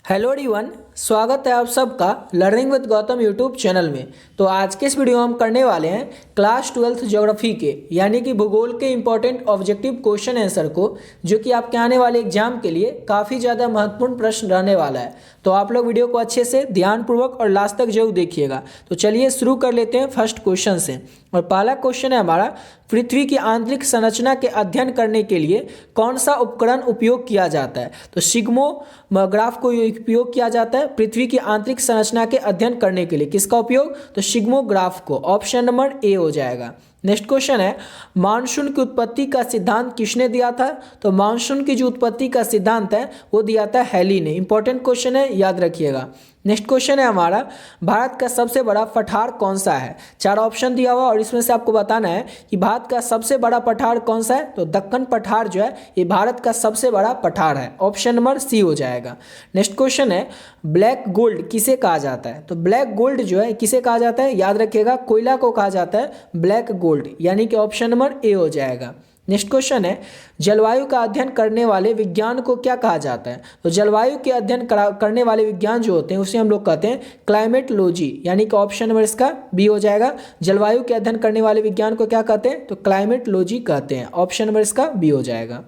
Hello everyone, स्वागत है आप सबका learning with Gautam YouTube channel में। तो आज के इस वीडियो में हम करने वाले हैं क्लास 12th ज्योग्राफी के यानी कि भूगोल के इंपॉर्टेंट ऑब्जेक्टिव क्वेश्चन आंसर को, जो कि आपके आने वाले एग्जाम के लिए काफ़ी ज़्यादा महत्वपूर्ण प्रश्न रहने वाला है। तो आप लोग वीडियो को अच्छे से ध्यानपूर्वक और लास्ट तक जरूर देखिएगा। तो चलिए शुरू कर लेते हैं फर्स्ट क्वेश्चन से। और पहला क्वेश्चन है हमारा, पृथ्वी की आंतरिक संरचना के अध्ययन करने के लिए कौन सा उपकरण उपयोग किया जाता है? तो सिग्मोग्राफ को उपयोग किया जाता है पृथ्वी की आंतरिक संरचना के अध्ययन करने के लिए। किसका उपयोग? तो सिग्मोग्राफ को। ऑप्शन नंबर ए हो जाएगा। नेक्स्ट क्वेश्चन है, मानसून की उत्पत्ति का सिद्धांत किसने दिया था? तो मानसून की जो उत्पत्ति का सिद्धांत है वो दिया था हैली ने। इंपॉर्टेंट क्वेश्चन है, याद रखिएगा। नेक्स्ट क्वेश्चन है हमारा, भारत का सबसे बड़ा पठार कौन सा है? चार ऑप्शन दिया हुआ और इसमें से आपको बताना है कि भारत का सबसे बड़ा पठार कौन सा है। तो दक्कन पठार जो है ये भारत का सबसे बड़ा पठार है। ऑप्शन नंबर सी हो जाएगा। नेक्स्ट क्वेश्चन है, ब्लैक गोल्ड किसे कहा जाता है? तो ब्लैक गोल्ड जो है किसे कहा जाता है? याद रखिएगा, कोयला को कहा जाता है ब्लैक गोल्ड, यानी कि ऑप्शन नंबर ए हो जाएगा। नेक्स्ट क्वेश्चन है, जलवायु का अध्ययन करने वाले विज्ञान को क्या कहा जाता है? तो जलवायु के अध्ययन करने वाले विज्ञान जो होते हैं उसे हम लोग कहते हैं क्लाइमेटोलॉजी, यानी कि ऑप्शन नंबर इसका बी हो जाएगा। जलवायु के अध्ययन करने वाले विज्ञान को क्या कहते हैं? तो क्लाइमेटोलॉजी कहते हैं। ऑप्शन नंबर इसका बी हो जाएगा।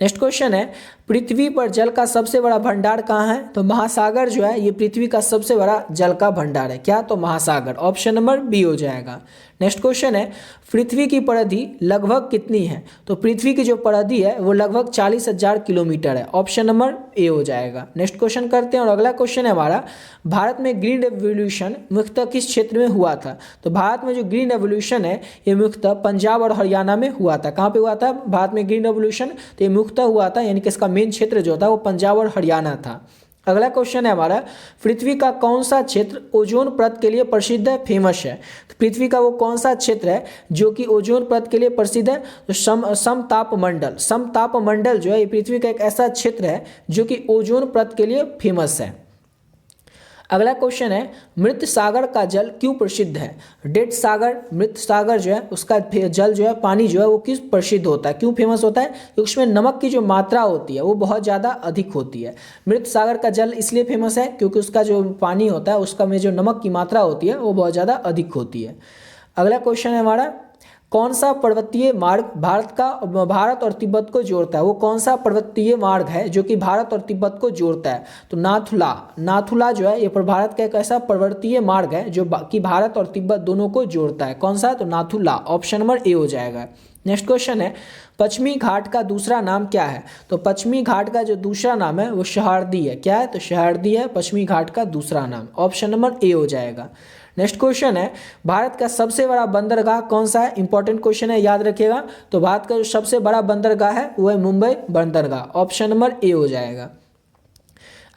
नेक्स्ट क्वेश्चन है, पृथ्वी पर जल का सबसे बड़ा भंडार कहाँ है? तो महासागर जो है ये पृथ्वी का सबसे बड़ा जल का भंडार है। क्या? तो महासागर। ऑप्शन नंबर बी हो जाएगा। नेक्स्ट क्वेश्चन है, पृथ्वी की परिधि लगभग कितनी है? तो पृथ्वी की जो परिधि है वो लगभग 40,000 किलोमीटर है। ऑप्शन नंबर ए हो जाएगा। नेक्स्ट क्वेश्चन करते हैं और अगला क्वेश्चन है हमारा, भारत में ग्रीन रेवोल्यूशन मुख्यतः किस क्षेत्र में हुआ था? तो भारत में जो ग्रीन रेवोल्यूशन है ये मुख्यतः पंजाब और हरियाणा में हुआ था। कहाँ पे हुआ था भारत में ग्रीन रेवोल्यूशन? तो ये मुख्यतः हुआ था, यानी कि इसका मेन क्षेत्र जो था वो पंजाब और हरियाणा था। अगला क्वेश्चन है हमारा, पृथ्वी का कौन सा क्षेत्र ओजोन परत के लिए प्रसिद्ध है, फेमस है? तो पृथ्वी का वो कौन सा क्षेत्र है जो कि ओजोन परत के लिए प्रसिद्ध है? तो समताप मंडल। समताप मंडल जो है ये पृथ्वी का एक ऐसा क्षेत्र है जो कि ओजोन परत के लिए फेमस है। अगला क्वेश्चन है, मृत सागर का जल क्यों प्रसिद्ध है? डेड सागर, मृत सागर जो है उसका जल जो है, पानी जो है वो किस प्रसिद्ध होता है, क्यों फेमस होता है? क्योंकि उसमें नमक की जो मात्रा होती है वो बहुत ज़्यादा अधिक होती है। मृत सागर का जल इसलिए फेमस है क्योंकि उसका जो पानी होता है उसका में जो नमक की मात्रा होती है वो बहुत ज़्यादा अधिक होती है। अगला क्वेश्चन है हमारा, कौन सा पर्वतीय मार्ग भारत और तिब्बत को जोड़ता है? वो कौन सा पर्वतीय मार्ग है जो कि भारत और तिब्बत को जोड़ता है? तो नाथुला जो है ये भारत का एक ऐसा पर्वतीय मार्ग है जो कि भारत और तिब्बत दोनों को जोड़ता है। कौन सा? तो नाथुला। ऑप्शन नंबर ए हो जाएगा। नेक्स्ट क्वेश्चन है, पश्चिमी घाट का दूसरा नाम क्या है? तो पश्चिमी घाट का जो दूसरा नाम है वो शहारदी है। क्या है? तो शहारदी है पश्चिमी घाट का दूसरा नाम। ऑप्शन नंबर ए हो जाएगा। नेक्स्ट क्वेश्चन है, भारत का सबसे बड़ा बंदरगाह कौन सा है? इंपॉर्टेंट क्वेश्चन है, याद रखिएगा। तो भारत का जो सबसे बड़ा बंदरगाह है वो है मुंबई बंदरगाह। ऑप्शन नंबर ए हो जाएगा।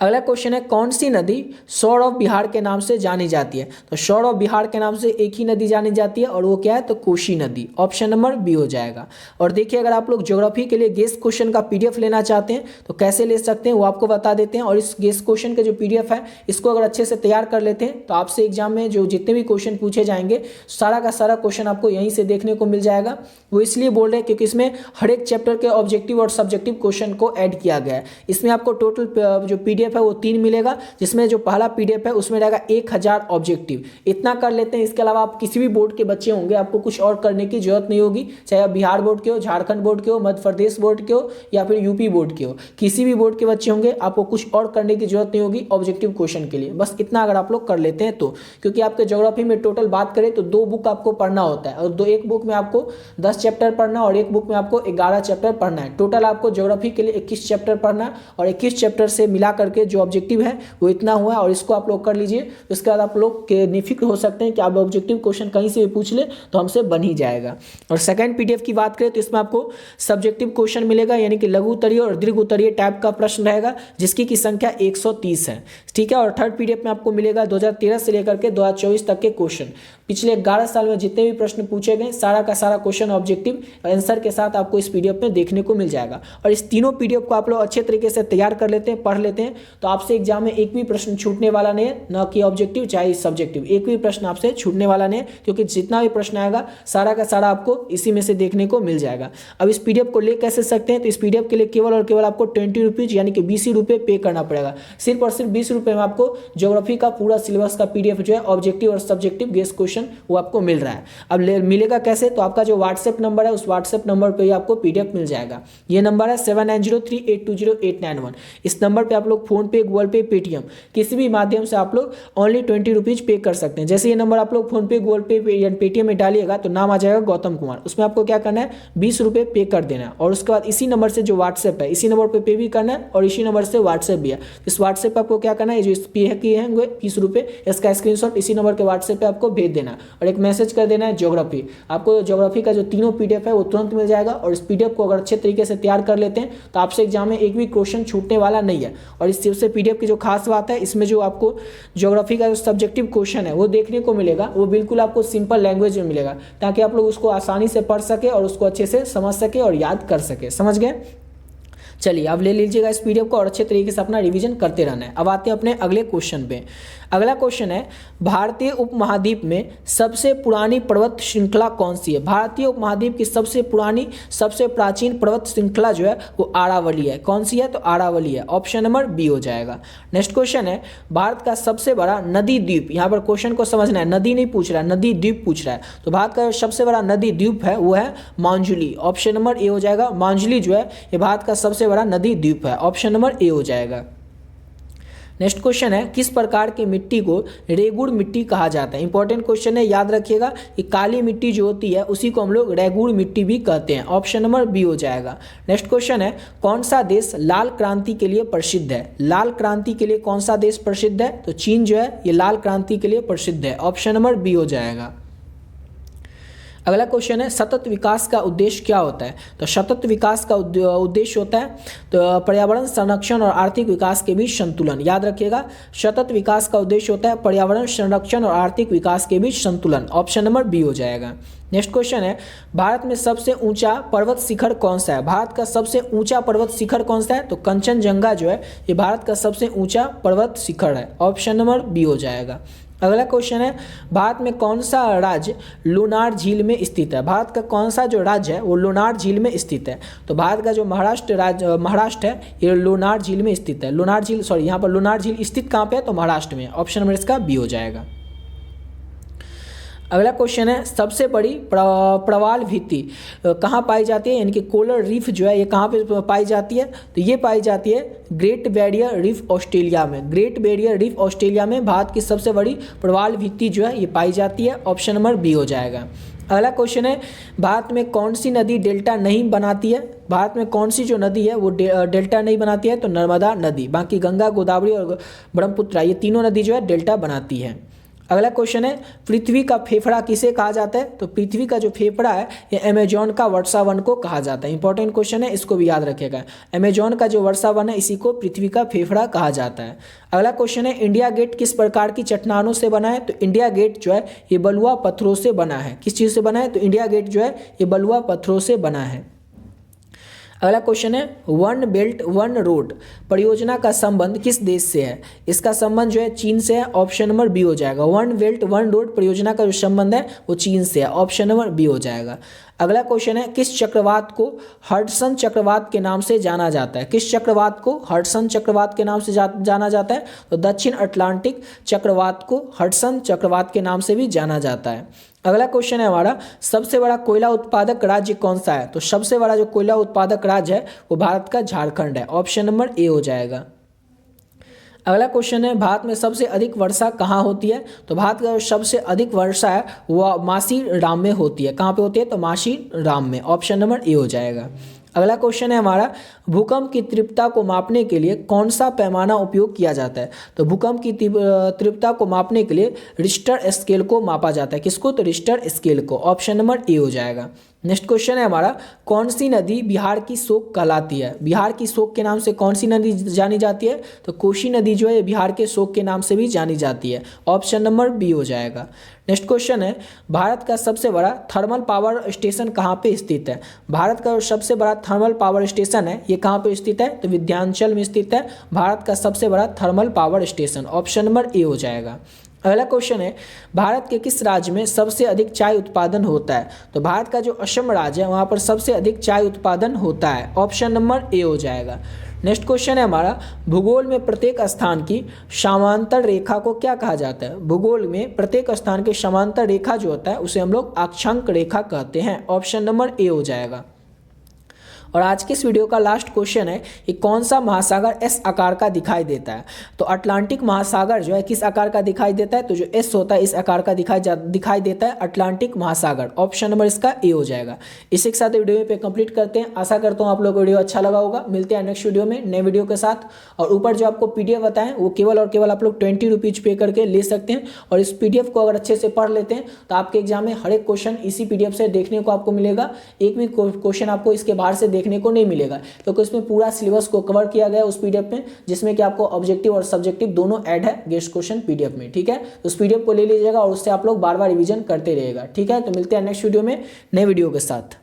अगला क्वेश्चन है, कौन सी नदी शोर ऑफ बिहार के नाम से जानी जाती है? तो शोर ऑफ बिहार के नाम से एक ही नदी जानी जाती है और वो क्या है? तो कोसी नदी। ऑप्शन नंबर बी हो जाएगा। और देखिए, अगर आप लोग ज्योग्राफी के लिए गेस क्वेश्चन का पीडीएफ लेना चाहते हैं तो कैसे ले सकते हैं वो आपको बता देते हैं। और इस गेस क्वेश्चन के जो पीडीएफ है इसको अगर अच्छे से तैयार कर लेते हैं तो आपसे एग्जाम में जो जितने भी क्वेश्चन पूछे जाएंगे सारा का सारा क्वेश्चन आपको यहीं से देखने को मिल जाएगा। वो इसलिए बोल रहे हैं क्योंकि इसमें हर एक चैप्टर के ऑब्जेक्टिव और सब्जेक्टिव क्वेश्चन को ऐड किया गया है। इसमें आपको टोटल जो पीडीएफ है वो 3 मिलेगा, जिसमें जो पहला पीडीएफ है उसमें रहेगा 1000 ऑब्जेक्टिव। इतना कर लेते हैं। इसके अलावा आप किसी भी बोर्ड के बच्चे होंगे आपको कुछ और करने की जरूरत नहीं होगी, चाहे आप बिहार बोर्ड के हो, झारखंड बोर्ड के हो, मध्य प्रदेश बोर्ड के हो या फिर यूपी बोर्ड के हो, किसी भी बोर्ड के बच्चे होंगे आपको कुछ और करने की जरूरत नहीं होगी ऑब्जेक्टिव क्वेश्चन के लिए। बस इतना अगर आप लोग कर लेते हैं तो, क्योंकि आपके ज्योग्राफी में टोटल बात करें तो 2 बुक आपको पढ़ना होता है और एक बुक में आपको 10 चैप्टर पढ़ना और एक बुक में आपको 11 चैप्टर पढ़ना है। टोटल आपको ज्योग्राफी के लिए 21 चैप्टर पढ़ना और 21 चैप्टर से मिला करके जो ऑब्जेक्टिव है वो इतना हुआ है और इसको आप लोग कर लीजिए। उसके बाद आप लोग के निफिक्र हो सकते हैं कि आप ऑब्जेक्टिव क्वेश्चन कहीं से भी पूछ ले तो हमसे बन ही जाएगा। और सेकंड पीडीएफ की बात करें तो इसमें आपको सब्जेक्टिव क्वेश्चन मिलेगा, यानी कि लघु उत्तरीय और दीर्घ उत्तरीय टाइप का प्रश्न रहेगा जिसकी की संख्या 130 है। ठीक है। और थर्ड पीडीएफ में आपको मिलेगा 2013 से लेकर के 2024 तक के क्वेश्चन, पिछले 11 साल में जितने भी प्रश्न पूछे गए सारा का सारा क्वेश्चन ऑब्जेक्टिव आंसर के साथ आपको इस पीडीएफ में देखने को मिल जाएगा। और इस तीनों पीडीएफ को आप लोग अच्छे तरीके से तैयार कर लेते हैं, पढ़ लेते हैं तो आपसे एग्जाम में एक भी प्रश्न छूटने वाला नहीं है, न कि ऑब्जेक्टिव चाहे सब्जेक्टिव, एक भी प्रश्न आपसे छूटने वाला नहीं है, क्योंकि जितना भी प्रश्न आएगा सारा का सारा आपको इसी में से देखने को मिल जाएगा। अब इस पीडीएफ को ले कैसे सकते हैं, तो इस पीडीएफ के लिए केवल और केवल आपको 20 रुपीज़ यानी कि 20 रुपये पे करना पड़ेगा। सिर्फ और सिर्फ 20 रुपये में आपको ज्योग्राफी का पूरा सिलेबस का पीडीएफ जो है ऑब्जेक्टिव और सब्जेक्टिव गेस्ट क्वेश्चन वो आपको मिल रहा है। अब मिलेगा कैसे, तो आपका जो व्हाट्सएप नंबर है उस व्हाट्सएप नंबर पर ही आपको पीडीएफ मिल जाएगा। ये नंबर है 7903820891। इस नंबर पर आप लोग फोन पे, गूगल पे, पेटीएम किसी भी माध्यम से आप लोग ओनली 20 रुपीज़ पे कर सकते हैं। जैसे ये नंबर आप लोग फोन पे, गूगल पे या पेटीएम में डालिएगा तो नाम आ जाएगा गौतम कुमार, उसमें आपको क्या करना है 20 रुपये पे कर देना है। और उसके बाद इसी नंबर से जो व्हाट्सएप है इसी नंबर पे भी करना है और इसी नंबर से व्हाट्सएप भी है। इस व्हाट्सएप पे आपको क्या करना है, जो पे किए हैं 20 रुपये, इसका स्क्रीनशॉट इसी नंबर के व्हाट्सएप पे आपको भेज देना और एक मैसेज कर देना है ज्योग्राफी। आपको ज्योग्राफी का जो तीनों पीडीएफ है वो तुरंत मिल जाएगा। और इस पीडीएफ को अगर अच्छे तरीके से तैयार कर लेते हैं तो आपसे एग्जाम में एक भी क्वेश्चन छूटने वाला नहीं है। और इस सबसे पीडीएफ की जो खास बात है, इसमें जो आपको ज्योग्राफी का जो सब्जेक्टिव क्वेश्चन है वो देखने को मिलेगा, वो बिल्कुल आपको सिंपल लैंग्वेज में मिलेगा, ताकि आप लोग उसको आसानी से पढ़ सके और उसको अच्छे से समझ सके और याद कर सके। समझ गए? चलिए अब ले लीजिएगा इस पीडीएफ को और अच्छे तरीके से अपना रिवीजन करते रहना है। अब आते हैं अपने अगले क्वेश्चन पे। अगला क्वेश्चन है, भारतीय उपमहाद्वीप में सबसे पुरानी पर्वत श्रृंखला कौन सी है? भारतीय उपमहाद्वीप की सबसे पुरानी, सबसे प्राचीन पर्वत श्रृंखला जो है वो आरावली है। कौन सी है? तो आरावली है। ऑप्शन नंबर बी हो जाएगा। नेक्स्ट क्वेश्चन है, भारत का सबसे बड़ा नदी द्वीप, यहाँ पर क्वेश्चन को समझना है, नदी नहीं पूछ रहा है, नदी द्वीप पूछ रहा है। तो भारत का सबसे बड़ा नदी द्वीप है वो है मांजुली। ऑप्शन नंबर ए हो जाएगा। मांजुली जो है ये भारत का सबसे बड़ा नदी द्वीप है। ऑप्शन नंबर ए हो जाएगा। नेक्स्ट क्वेश्चन है, किस प्रकार की मिट्टी को रेगुड़ मिट्टी कहा जाता है? इंपॉर्टेंट क्वेश्चन है, याद रखिएगा कि काली मिट्टी जो होती है उसी को हम लोग रेगुड़ मिट्टी भी कहते हैं। ऑप्शन नंबर बी हो जाएगा। नेक्स्ट क्वेश्चन है, कौन सा देश लाल क्रांति के लिए प्रसिद्ध है? लाल क्रांति के लिए कौन सा देश प्रसिद्ध है? तो चीन जो है ये लाल क्रांति के लिए प्रसिद्ध है। ऑप्शन नंबर बी हो जाएगा। अगला क्वेश्चन है, सतत विकास का उद्देश्य क्या होता है? तो सतत विकास का उद्देश्य होता है तो पर्यावरण संरक्षण और आर्थिक विकास के बीच संतुलन। याद रखिएगा, सतत विकास का उद्देश्य होता है पर्यावरण संरक्षण और आर्थिक विकास के बीच संतुलन। ऑप्शन नंबर बी हो जाएगा। नेक्स्ट क्वेश्चन है, भारत में सबसे ऊंचा पर्वत शिखर कौन सा है? भारत का सबसे ऊंचा पर्वत शिखर कौन सा है? तो कंचनजंगा जो है ये भारत का सबसे ऊंचा पर्वत शिखर है। ऑप्शन नंबर बी हो जाएगा। अगला क्वेश्चन है, भारत में कौन सा राज्य लोनार झील में स्थित है? भारत का कौन सा जो राज्य है वो लोनार झील में स्थित है? तो भारत का जो महाराष्ट्र है ये लोनार झील में स्थित है। लोनार झील, सॉरी, यहाँ पर लोनार झील स्थित कहाँ पे है? तो महाराष्ट्र में। ऑप्शन नंबर इसका बी हो जाएगा। अगला क्वेश्चन है, सबसे बड़ी प्रवाल भित्ति कहाँ पाई जाती है? यानी कि कोरल रीफ जो है ये कहाँ पे पाई जाती है? तो ये पाई जाती है ग्रेट बैरियर रीफ ऑस्ट्रेलिया में। ग्रेट बैरियर रीफ ऑस्ट्रेलिया में भारत की सबसे बड़ी प्रवाल भित्ति जो है ये पाई जाती है। ऑप्शन नंबर बी हो जाएगा। अगला क्वेश्चन है, भारत में कौन सी नदी डेल्टा नहीं बनाती है? भारत में कौन सी जो नदी है वो डेल्टा नहीं बनाती है? तो नर्मदा नदी। बाकी गंगा, गोदावरी और ब्रह्मपुत्र ये तीनों नदी जो है डेल्टा बनाती है। अगला क्वेश्चन है, पृथ्वी का फेफड़ा किसे कहा जाता है? तो पृथ्वी का जो फेफड़ा है ये अमेजोन का वर्षावन को कहा जाता है। इंपॉर्टेंट क्वेश्चन है, इसको भी याद रखिएगा। अमेजोन का जो वर्षावन है इसी को पृथ्वी का फेफड़ा कहा जाता है। अगला क्वेश्चन है, इंडिया गेट किस प्रकार की चट्टानों से बना है? तो इंडिया गेट जो है ये बलुआ पत्थरों से बना है। किस चीज़ से बना है? तो इंडिया गेट जो है ये बलुआ पत्थरों से बना है। अगला क्वेश्चन है, वन बेल्ट वन रोड परियोजना का संबंध किस देश से है? इसका संबंध जो है चीन से है। ऑप्शन नंबर बी हो जाएगा। वन बेल्ट वन रोड परियोजना का जो संबंध है वो चीन से है। ऑप्शन नंबर बी हो जाएगा। अगला क्वेश्चन है, किस चक्रवात को हडसन चक्रवात के नाम से जाना जाता है? किस चक्रवात को हडसन चक्रवात के नाम से जाना जाता है? तो दक्षिण अटलांटिक चक्रवात को हडसन चक्रवात के नाम से भी जाना जाता है। अगला क्वेश्चन है हमारा, सबसे बड़ा कोयला उत्पादक राज्य कौन सा है? तो सबसे बड़ा जो कोयला उत्पादक राज्य है वो भारत का झारखंड है। ऑप्शन नंबर ए हो जाएगा। अगला क्वेश्चन है, भारत में सबसे अधिक वर्षा कहाँ होती है? तो भारत का सबसे अधिक वर्षा है वह मासीराम में होती है। कहाँ पे होती है? तो मासीराम में। ऑप्शन नंबर ए हो जाएगा। अगला क्वेश्चन है हमारा, भूकंप की तीव्रता को मापने के लिए कौन सा पैमाना उपयोग किया जाता है? तो भूकंप की तीव्रता को मापने के लिए रिश्टर स्केल को मापा जाता है। किसको? तो रिश्टर स्केल को। ऑप्शन नंबर ए हो जाएगा। नेक्स्ट क्वेश्चन है हमारा, कौन सी नदी बिहार की शोक कहलाती है? बिहार की शोक के नाम से कौन सी नदी जानी जाती है? तो कोसी नदी जो है बिहार के शोक के नाम से भी जानी जाती है। ऑप्शन नंबर बी हो जाएगा। नेक्स्ट क्वेश्चन है, भारत का सबसे बड़ा थर्मल पावर स्टेशन कहाँ पे स्थित है? भारत का सबसे बड़ा थर्मल पावर स्टेशन है, ये कहाँ पे स्थित है? तो विंध्याचल में स्थित है भारत का सबसे बड़ा thermal power station. Option number A हो जाएगा। अगला क्वेश्चन है, भारत के किस राज्य में सबसे अधिक चाय उत्पादन होता है? तो भारत का जो असम राज्य है वहाँ पर सबसे अधिक चाय उत्पादन होता है। ऑप्शन नंबर ए हो जाएगा। नेक्स्ट क्वेश्चन है हमारा, भूगोल में प्रत्येक स्थान की समांतर रेखा को क्या कहा जाता है? भूगोल में प्रत्येक स्थान के समांतर रेखा जो होता है उसे हम लोग अक्षांक रेखा कहते हैं। ऑप्शन नंबर ए हो जाएगा। और आज के इस वीडियो का लास्ट क्वेश्चन है कि कौन सा महासागर एस आकार का दिखाई देता है? तो अटलांटिक महासागर जो है किस आकार का दिखाई देता है? तो जो एस होता है इस आकार का दिखाई देता है अटलांटिक महासागर। ऑप्शन नंबर इसका ए हो जाएगा। इसी के साथ वीडियो पे कंप्लीट करते हैं। आशा करता हूँ आप लोग को वीडियो अच्छा लगा होगा। मिलते हैं नेक्स्ट वीडियो में नए वीडियो के साथ। और ऊपर जो आपको पीडीएफ बताएं वो केवल और केवल आप लोग 20 रुपीज पे करके ले सकते हैं। और इस पीडीएफ को अगर अच्छे से पढ़ लेते हैं तो आपके एग्जाम में हर एक क्वेश्चन इसी पीडीएफ से देखने को आपको मिलेगा। एक भी क्वेश्चन आपको इसके बाहर से देखने को नहीं मिलेगा, क्योंकि उसमें पूरा सिलेबस को कवर किया गया है उस पीडीएफ में, जिसमें कि आपको ऑब्जेक्टिव और सब्जेक्टिव दोनों ऐड है गेस्ट क्वेश्चन पीडीएफ में। ठीक है, उस पीडीएफ को ले लीजिएगा और उससे आप लोग बार बार रिवीजन करते रहिएगा। ठीक है, तो मिलते हैं नेक्स्ट वीडियो में नए वीडियो के साथ।